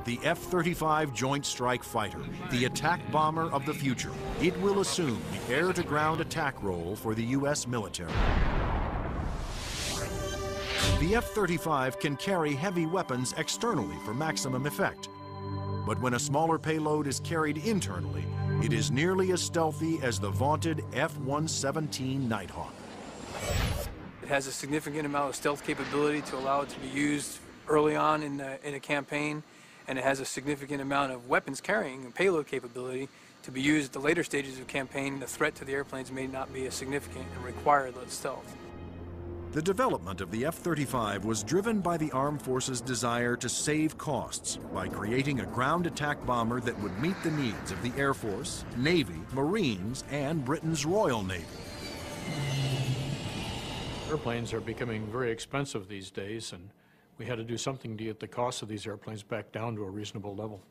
the F-35 Joint Strike Fighter, the attack bomber of the future. It will assume the air-to-ground attack role for the U.S. military. The F-35 can carry heavy weapons externally for maximum effect. But when a smaller payload is carried internally, it is nearly as stealthy as the vaunted F-117 Nighthawk. It has a significant amount of stealth capability to allow it to be used early on in a campaign, and it has a significant amount of weapons carrying and payload capability to be used at the later stages of the campaign. The threat to the airplanes may not be as significant and require that stealth. The development of the F-35 was driven by the Armed Forces' desire to save costs by creating a ground attack bomber that would meet the needs of the Air Force, Navy, Marines, and Britain's Royal Navy. Airplanes are becoming very expensive these days, and we had to do something to get the cost of these airplanes back down to a reasonable level.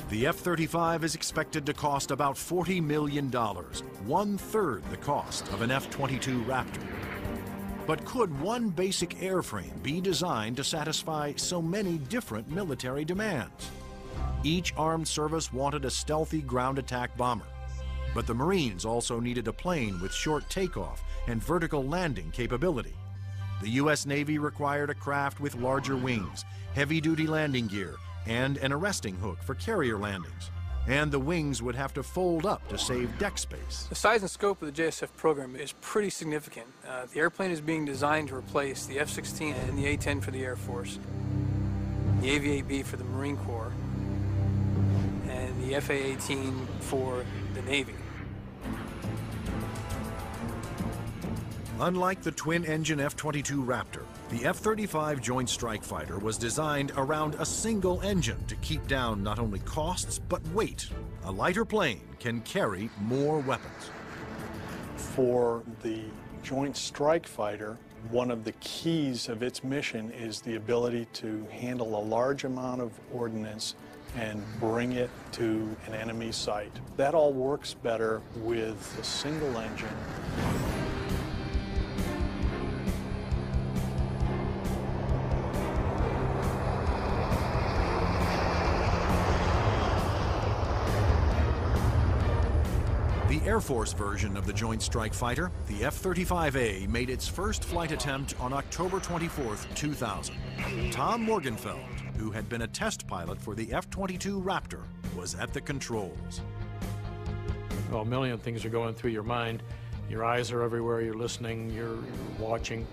The F-35 is expected to cost about $40 million, one-third the cost of an F-22 Raptor. But could one basic airframe be designed to satisfy so many different military demands? Each armed service wanted a stealthy ground attack bomber, but the Marines also needed a plane with short takeoff and vertical landing capability. The U.S. Navy required a craft with larger wings, heavy-duty landing gear, and an arresting hook for carrier landings. And the wings would have to fold up to save deck space. The size and scope of the JSF program is pretty significant. The airplane is being designed to replace the F-16 and the A-10 for the Air Force, the AV-8B for the Marine Corps, and the FA-18 for the Navy. Unlike the twin-engine F-22 Raptor, the F-35 Joint Strike Fighter was designed around a single engine to keep down not only costs, but weight. A lighter plane can carry more weapons. For the Joint Strike Fighter, one of the keys of its mission is the ability to handle a large amount of ordnance and bring it to an enemy site. That all works better with a single engine. The Air Force version of the Joint Strike Fighter, the F-35A, made its first flight attempt on October 24, 2000. Tom Morgenfeld, who had been a test pilot for the F-22 Raptor, was at the controls. Well, a million things are going through your mind. Your eyes are everywhere, you're listening, you're watching.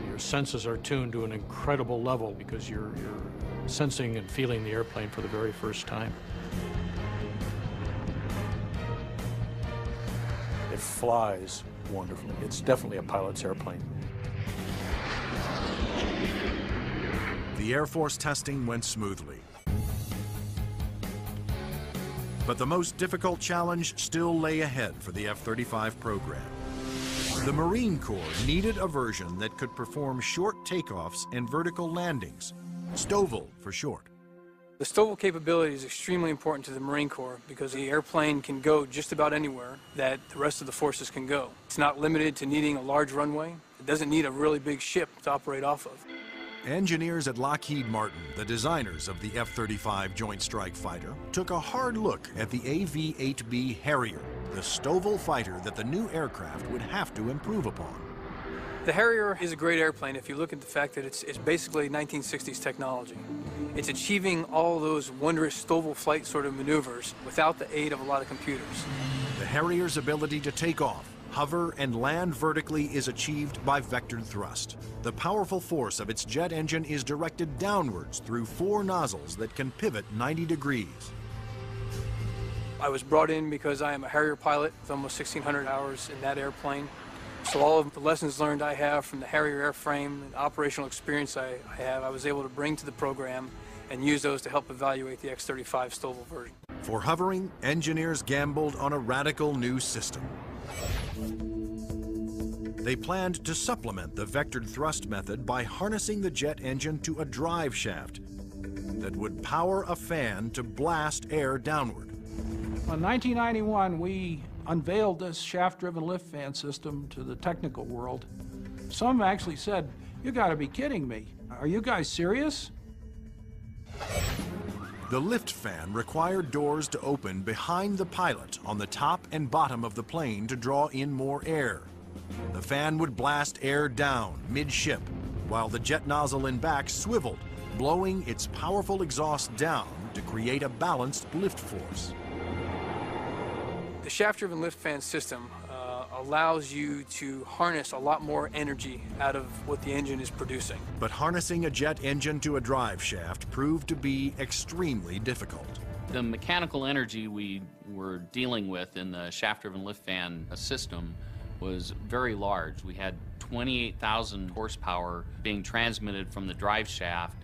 Your senses are tuned to an incredible level because you're sensing and feeling the airplane for the very first time. It flies wonderfully. It's definitely a pilot's airplane. The Air Force testing went smoothly. But the most difficult challenge still lay ahead for the F-35 program. The Marine Corps needed a version that could perform short takeoffs and vertical landings, STOVL for short. The STOVL capability is extremely important to the Marine Corps because the airplane can go just about anywhere that the rest of the forces can go. It's not limited to needing a large runway. It doesn't need a really big ship to operate off of. Engineers at Lockheed Martin, the designers of the F-35 Joint Strike Fighter, took a hard look at the AV-8B Harrier, the STOVL fighter that the new aircraft would have to improve upon. The Harrier is a great airplane if you look at the fact that it's basically 1960s technology. It's achieving all those wondrous STOVL flight sort of maneuvers without the aid of a lot of computers. The Harrier's ability to take off, hover, and land vertically is achieved by vectored thrust. The powerful force of its jet engine is directed downwards through 4 nozzles that can pivot 90 degrees. I was brought in because I am a Harrier pilot with almost 1,600 hours in that airplane. So all of the lessons learned I have from the Harrier airframe and operational experience I was able to bring to the program and use those to help evaluate the X-35 STOVL version. For hovering, engineers gambled on a radical new system. They planned to supplement the vectored thrust method by harnessing the jet engine to a drive shaft that would power a fan to blast air downward. In 1991, we unveiled this shaft-driven lift fan system to the technical world. Some actually said, "You gotta be kidding me. Are you guys serious?" The lift fan required doors to open behind the pilot on the top and bottom of the plane to draw in more air. The fan would blast air down midship, while the jet nozzle in back swiveled, blowing its powerful exhaust down to create a balanced lift force. The shaft-driven lift fan system allows you to harness a lot more energy out of what the engine is producing. But harnessing a jet engine to a drive shaft proved to be extremely difficult. The mechanical energy we were dealing with in the shaft-driven lift fan system was very large. We had 28,000 horsepower being transmitted from the drive shaft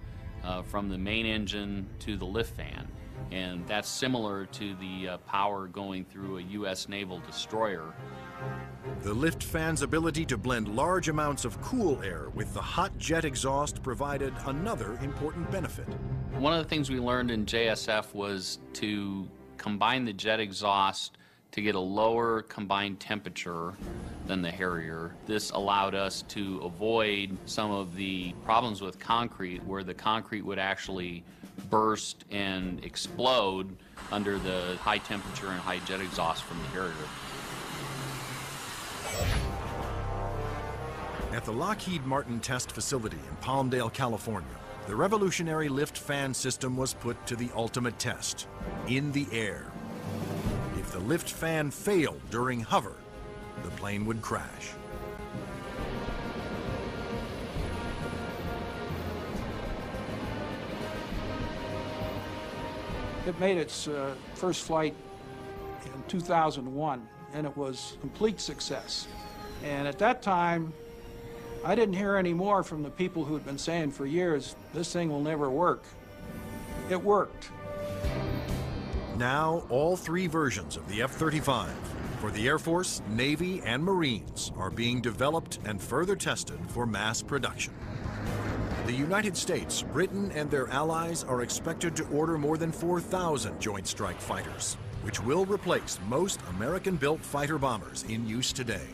from the main engine to the lift fan. And that's similar to the power going through a U.S. naval destroyer. The lift fan's ability to blend large amounts of cool air with the hot jet exhaust provided another important benefit. One of the things we learned in JSF was to combine the jet exhaust to get a lower combined temperature than the Harrier. This allowed us to avoid some of the problems with concrete, where the concrete would actually burst and explode under the high temperature and high jet exhaust from the Harrier. At the Lockheed Martin test facility in Palmdale, California, the revolutionary lift fan system was put to the ultimate test, in the air. If the lift fan failed during hover, the plane would crash. It made its first flight in 2001, and it was a complete success. And at that time, I didn't hear any more from the people who had been saying for years, this thing will never work. It worked. Now, all three versions of the F-35 for the Air Force, Navy, and Marines are being developed and further tested for mass production. The United States, Britain, and their allies are expected to order more than 4,000 Joint Strike Fighters, which will replace most American-built fighter bombers in use today.